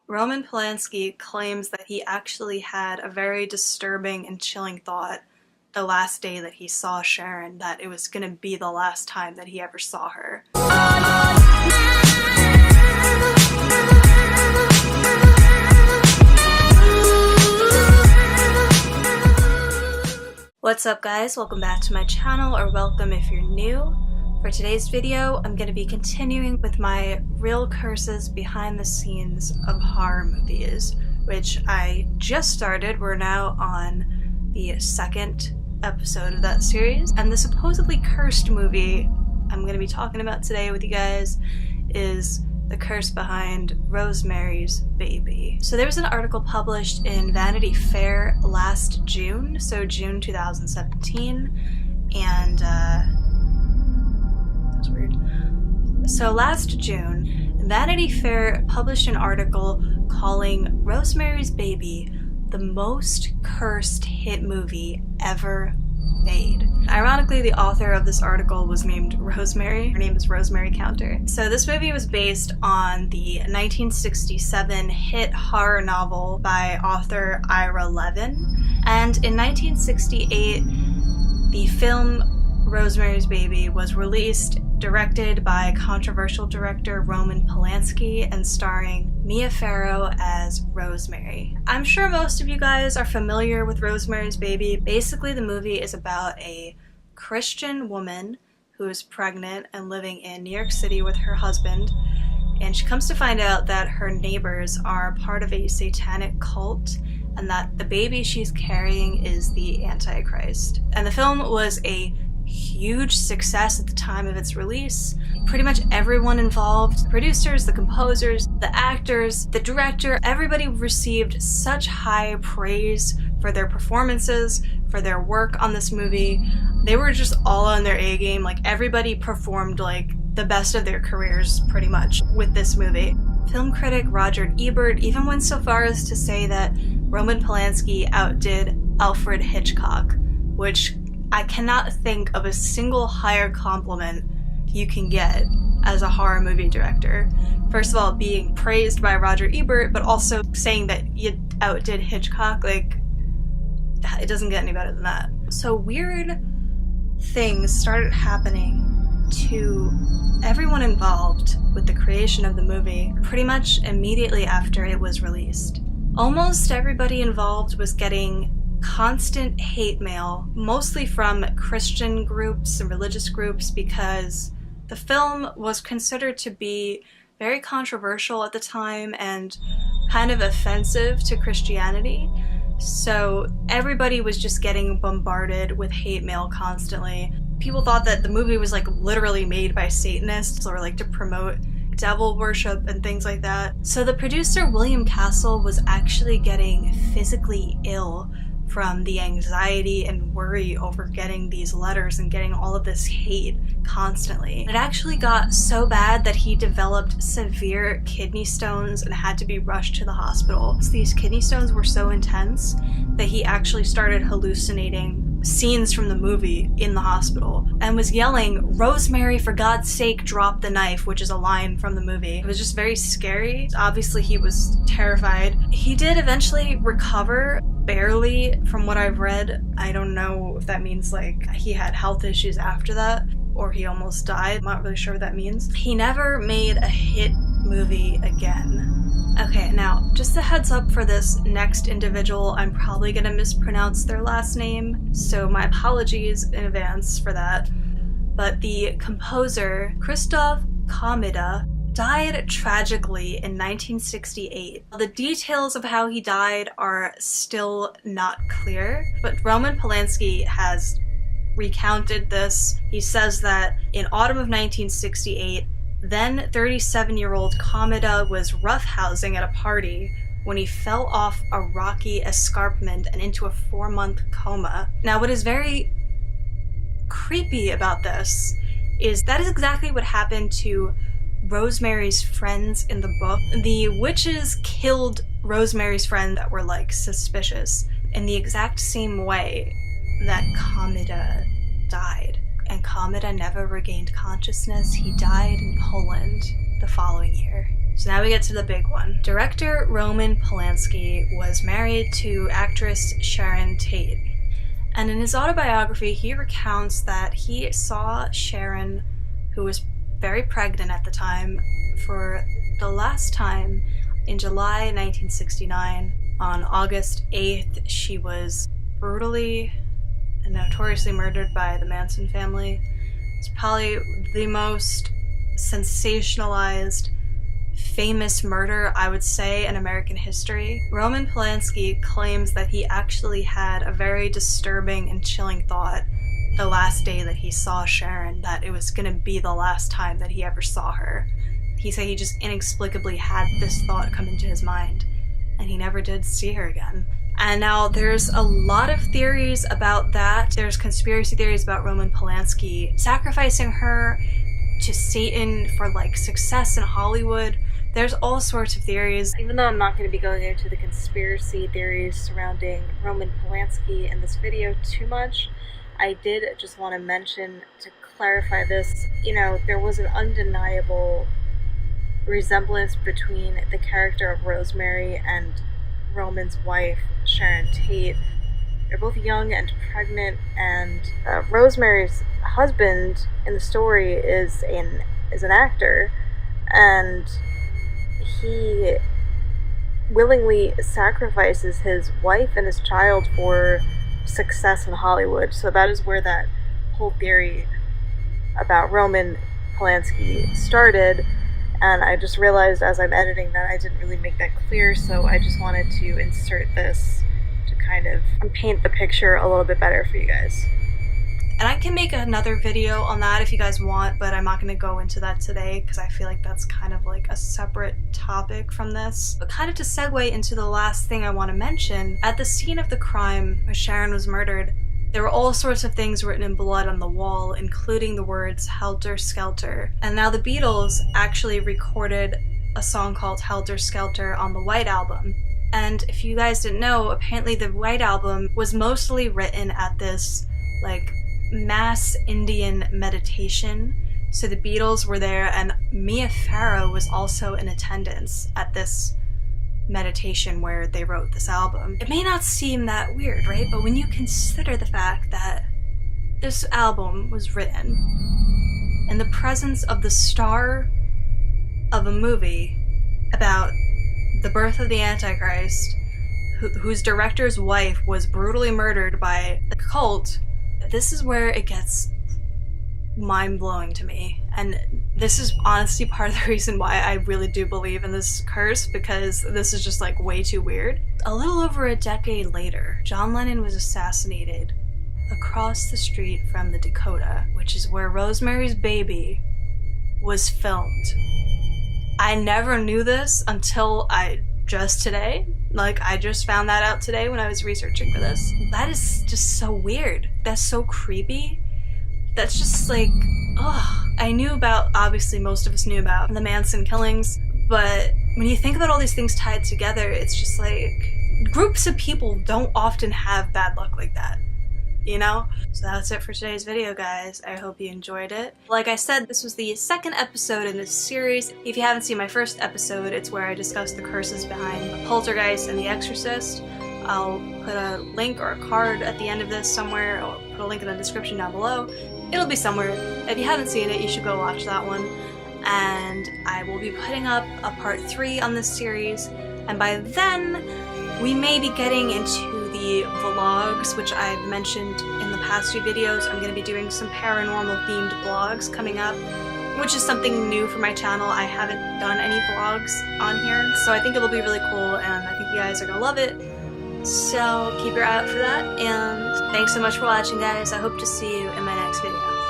Roman Polanski claims that he actually had a very disturbing and chilling thought the last day that he saw Sharon, that it was going to be the last time that he ever saw her. What's up guys, welcome back to my channel, or welcome if you're new. For today's video, I'm going to be continuing with my real curses behind the scenes of horror movies, which I just started. We're now on the second episode of that series, and the supposedly cursed movie I'm going to be talking about today with you guys is the curse behind Rosemary's Baby. So there was an article published in Vanity Fair last June, so June 2017, and that's weird. So last June, Vanity Fair published an article calling Rosemary's Baby the most cursed hit movie ever made. Ironically, the author of this article was named Rosemary. Her name is Rosemary Counter. So this movie was based on the 1967 hit horror novel by author Ira Levin. And in 1968, the film Rosemary's Baby was released, directed by controversial director Roman Polanski and starring Mia Farrow as Rosemary. I'm sure most of you guys are familiar with Rosemary's Baby. Basically, the movie is about a Christian woman who is pregnant and living in New York City with her husband, and she comes to find out that her neighbors are part of a satanic cult and that the baby she's carrying is the Antichrist. And the film was a huge success at the time of its release. Pretty much everyone involved, the producers, the composers, the actors, the director, everybody received such high praise for their performances, for their work on this movie. They were just all on their A game. Like, everybody performed like the best of their careers pretty much with this movie. Film critic Roger Ebert even went so far as to say that Roman Polanski outdid Alfred Hitchcock, which I cannot think of a single higher compliment you can get as a horror movie director. First of all, being praised by Roger Ebert, but also saying that you outdid Hitchcock. Like, it doesn't get any better than that. So weird things started happening to everyone involved with the creation of the movie pretty much immediately after it was released. Almost everybody involved was getting constant hate mail, mostly from Christian groups and religious groups, because the film was considered to be very controversial at the time and kind of offensive to Christianity. So everybody was just getting bombarded with hate mail constantly. People thought that the movie was like literally made by Satanists, or like to promote devil worship and things like that. So the producer William Castle was actually getting physically ill from the anxiety and worry over getting these letters and getting all of this hate constantly. It actually got so bad that he developed severe kidney stones and had to be rushed to the hospital. So these kidney stones were so intense that he actually started hallucinating scenes from the movie in the hospital and was yelling, "Rosemary, for God's sake, drop the knife," which is a line from the movie. It was just very scary. Obviously, he was terrified. He did eventually recover, barely, from what I've read. I don't know if that means like he had health issues after that or he almost died. I'm not really sure what that means. He never made a hit movie again. Okay, now, just a heads up for this next individual, I'm probably gonna mispronounce their last name, so my apologies in advance for that. But the composer, Christoph Komeda, died tragically in 1968. The details of how he died are still not clear, but Roman Polanski has recounted this. He says that in autumn of 1968, then 37-year-old Komeda was roughhousing at a party when he fell off a rocky escarpment and into a 4-month coma. Now, what is very creepy about this is that is exactly what happened to Rosemary's friends in the book. The witches killed Rosemary's friend that were like suspicious in the exact same way that Komeda died. And Komeda never regained consciousness. He died in Poland the following year. So now we get to the big one. Director Roman Polanski was married to actress Sharon Tate. And in his autobiography, he recounts that he saw Sharon, who was very pregnant at the time, for the last time in July 1969. On August 8th, she was brutally and notoriously murdered by the Manson family. It's probably the most sensationalized, famous murder, I would say, in American history. Roman Polanski claims that he actually had a very disturbing and chilling thought the last day that he saw Sharon, that it was gonna be the last time that he ever saw her. He said he just inexplicably had this thought come into his mind, and he never did see her again. And now there's a lot of theories about that. There's conspiracy theories about Roman Polanski sacrificing her to Satan for like success in Hollywood. There's all sorts of theories. Even though I'm not going to be going into the conspiracy theories surrounding Roman Polanski in this video too much, I did just want to mention, to clarify this, you know, there was an undeniable resemblance between the character of Rosemary and Roman's wife, Sharon Tate. They're both young and pregnant, and Rosemary's husband in the story is an actor, and he willingly sacrifices his wife and his child for success in Hollywood. So that is where that whole theory about Roman Polanski started. And I just realized as I'm editing that I didn't really make that clear, so I just wanted to insert this to kind of paint the picture a little bit better for you guys. And I can make another video on that if you guys want, but I'm not going to go into that today because I feel like that's kind of like a separate topic from this. But kind of to segue into the last thing I want to mention, at the scene of the crime where Sharon was murdered, there were all sorts of things written in blood on the wall, including the words Helter Skelter. And now the Beatles actually recorded a song called Helter Skelter on the White Album. And if you guys didn't know, apparently the White Album was mostly written at this, like, mass Indian meditation. So the Beatles were there, and Mia Farrow was also in attendance at this meditation where they wrote this album. It may not seem that weird, right? But when you consider the fact that this album was written in the presence of the star of a movie about the birth of the Antichrist, whose director's wife was brutally murdered by a cult, this is where it gets mind-blowing to me. And this is honestly part of the reason why I really do believe in this curse, because this is just like way too weird. A little over a decade later, John Lennon was assassinated across the street from the Dakota, which is where Rosemary's Baby was filmed. I never knew this until just today. Like, I just found that out today when I was researching for this. That is just so weird. That's so creepy. That's just like, ugh. I knew about, obviously most of us knew about the Manson killings, but when you think about all these things tied together, it's just like, groups of people don't often have bad luck like that, you know? So that's it for today's video, guys. I hope you enjoyed it. Like I said, this was the second episode in this series. If you haven't seen my first episode, it's where I discuss the curses behind Poltergeist and The Exorcist. I'll put a link or a card at the end of this somewhere. I'll put a link in the description down below. It'll be somewhere. If you haven't seen it, you should go watch that one. And I will be putting up a part 3 on this series. And by then, we may be getting into the vlogs, which I've mentioned in the past 2 videos. I'm going to be doing some paranormal themed vlogs coming up, which is something new for my channel. I haven't done any vlogs on here, so I think it'll be really cool, and I think you guys are going to love it. So keep your eye out for that, and thanks so much for watching, guys. I hope to see you in my next video.